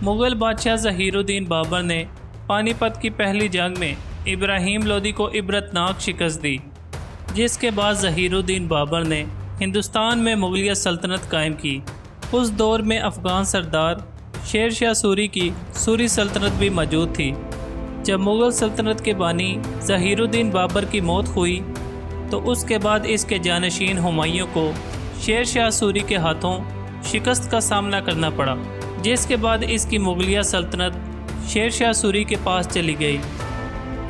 मुग़ल बादशाह ज़हीरुद्दीन बाबर ने पानीपत की पहली जंग में इब्राहिम लोदी को इबरतनाक शिकस्त दी, जिसके बाद ज़हीरुद्दीन बाबर ने हिंदुस्तान में मुग़लिया सल्तनत कायम की। उस दौर में अफ़गान सरदार शेर शाह सूरी की सूरी सल्तनत भी मौजूद थी। जब मुग़ल सल्तनत के बानी ज़हीरुद्दीन बाबर की मौत हुई तो उसके बाद इसके जानशीन हुमायूं को शेर शाह सूरी के हाथों शिकस्त का सामना करना पड़ा, जिसके बाद इसकी मुग़लिया सल्तनत शेर शाह सूरी के पास चली गई।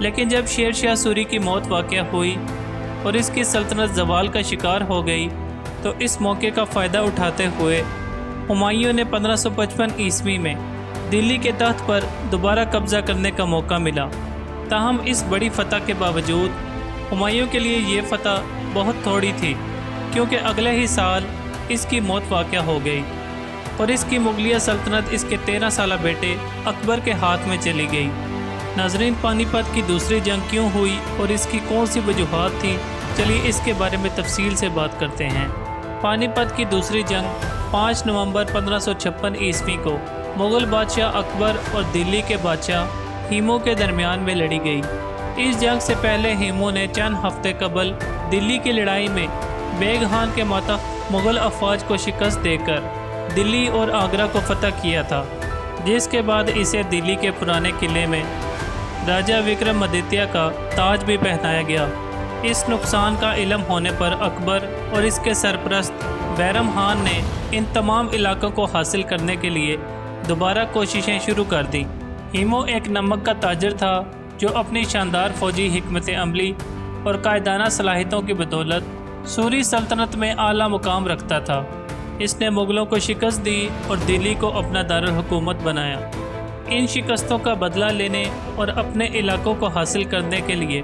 लेकिन जब शेर शाह सूरी की मौत वाक़या हुई और इसकी सल्तनत ज़वाल का शिकार हो गई तो इस मौके का फ़ायदा उठाते हुए हुमायूं ने 1555 ईस्वी में दिल्ली के तख्त पर दोबारा कब्ज़ा करने का मौका मिला। ताहम इस बड़ी फ़तह के बावजूद हुमायूं के लिए ये फ़तह बहुत थोड़ी थी, क्योंकि अगले ही साल इसकी मौत वाक़या हो गई और इसकी मुग़लिया सल्तनत इसके 13 साला बेटे अकबर के हाथ में चली गई। नाज़रीन, पानीपत की दूसरी जंग क्यों हुई और इसकी कौन सी वजूहात थी, चलिए इसके बारे में तफसील से बात करते हैं। पानीपत की दूसरी जंग 5 नवंबर 1556 ईस्वी को मुग़ल बादशाह अकबर और दिल्ली के बादशाह हीमू के दरमियान में लड़ी गई। इस जंग से पहले हीमू ने चंद हफ्ते कबल दिल्ली की लड़ाई में बेगहान के मातहत मुग़ल अफवाज को शिकस्त देकर दिल्ली और आगरा को फ़तह किया था, जिसके बाद इसे दिल्ली के पुराने किले में राजा विक्रमादित्य का ताज भी पहनाया गया। इस नुकसान का इल्म होने पर अकबर और इसके सरपरस्त बैरम खान ने इन तमाम इलाकों को हासिल करने के लिए दोबारा कोशिशें शुरू कर दी। हीमू एक नमक का ताजर था जो अपनी शानदार फ़ौजी हिकमत अमली और कायदाना सलाहियतों की बदौलत सूरी सल्तनत में आला मुकाम रखता था। इसने मुग़लों को शिकस्त दी और दिल्ली को अपना दारुल हुकूमत बनाया। इन शिकस्तों का बदला लेने और अपने इलाकों को हासिल करने के लिए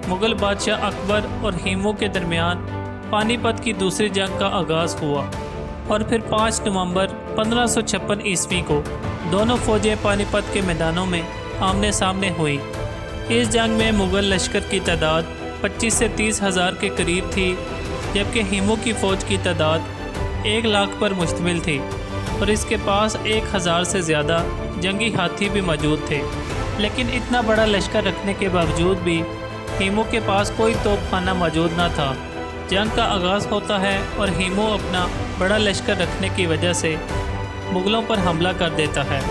मुग़ल बादशाह अकबर और हीमू के दरमियान पानीपत की दूसरी जंग का आगाज़ हुआ और फिर 5 नवंबर 1556 ईस्वी को दोनों फ़ौजें पानीपत के मैदानों में आमने सामने हुई। इस जंग में मुग़ल लश्कर की तादाद 25 से 30 हज़ार के करीब थी, जबकि हीमू की फ़ौज की तादाद 1 लाख पर मुश्तमिल थी और इसके पास 1000 से ज़्यादा जंगी हाथी भी मौजूद थे। लेकिन इतना बड़ा लश्कर रखने के बावजूद भी हीमू के पास कोई तोपखाना मौजूद न था। जंग का आगाज़ होता है और हीमू अपना बड़ा लश्कर रखने की वजह से मुग़लों पर हमला कर देता है।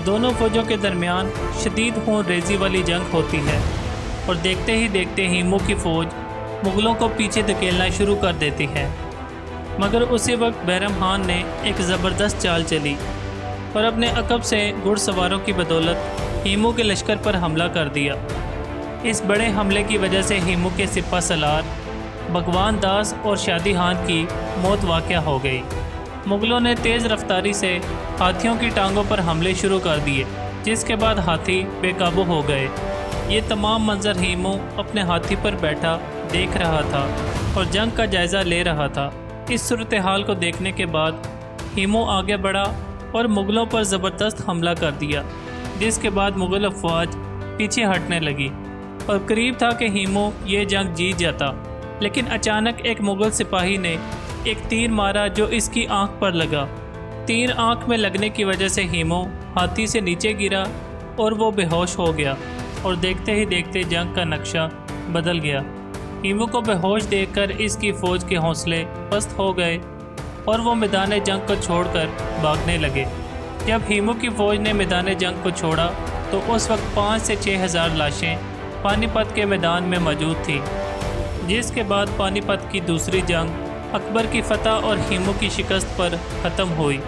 दोनों फ़ौजों के दरमियान शदीद खून रेज़ी वाली जंग होती है और देखते ही देखते हीमू की फ़ौज मुग़लों को पीछे धकेलना शुरू कर देती है। मगर उसी वक्त बैरम खान ने एक ज़बरदस्त चाल चली और अपने अकब से घुड़सवारों की बदौलत हीमू के लश्कर पर हमला कर दिया। इस बड़े हमले की वजह से हीमू के सिपा सलार भगवान दास और शादी खान की मौत वाक़या हो गई। मुग़लों ने तेज़ रफ्तारी से हाथियों की टांगों पर हमले शुरू कर दिए, जिसके बाद हाथी बेकाबू हो गए। ये तमाम मंजर हीमू अपने हाथी पर बैठा देख रहा था और जंग का जायज़ा ले रहा था। इस सूरत हाल को देखने के बाद हीमू आगे बढ़ा और मुग़लों पर ज़बरदस्त हमला कर दिया, जिसके बाद मुग़ल अफवाज पीछे हटने लगी और करीब था कि हीमू ये जंग जीत जाता। लेकिन अचानक एक मुग़ल सिपाही ने एक तीर मारा जो इसकी आंख पर लगा। तीर आंख में लगने की वजह से हीमू हाथी से नीचे गिरा और वो बेहोश हो गया और देखते ही देखते जंग का नक्शा बदल गया। हीमू को बेहोश देखकर इसकी फ़ौज के हौसले पस्त हो गए और वो मैदान जंग को छोड़कर भागने लगे। जब हीमू की फ़ौज ने मैदान जंग को छोड़ा तो उस वक्त 5 से 6 हज़ार लाशें पानीपत के मैदान में मौजूद थी, जिसके बाद पानीपत की दूसरी जंग अकबर की फ़तह और हीमू की शिकस्त पर ख़त्म हुई।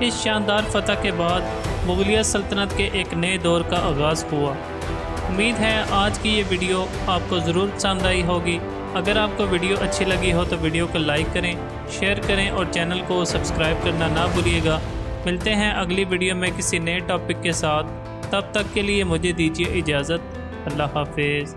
इस शानदार फ़तह के बाद मुग़लिया सल्तनत के एक नए दौर का आगाज़ हुआ। उम्मीद है आज की ये वीडियो आपको ज़रूर पसंद आई होगी। अगर आपको वीडियो अच्छी लगी हो तो वीडियो को लाइक करें, शेयर करें और चैनल को सब्सक्राइब करना ना भूलिएगा। मिलते हैं अगली वीडियो में किसी नए टॉपिक के साथ। तब तक के लिए मुझे दीजिए इजाज़त। अल्लाह हाफ़िज़।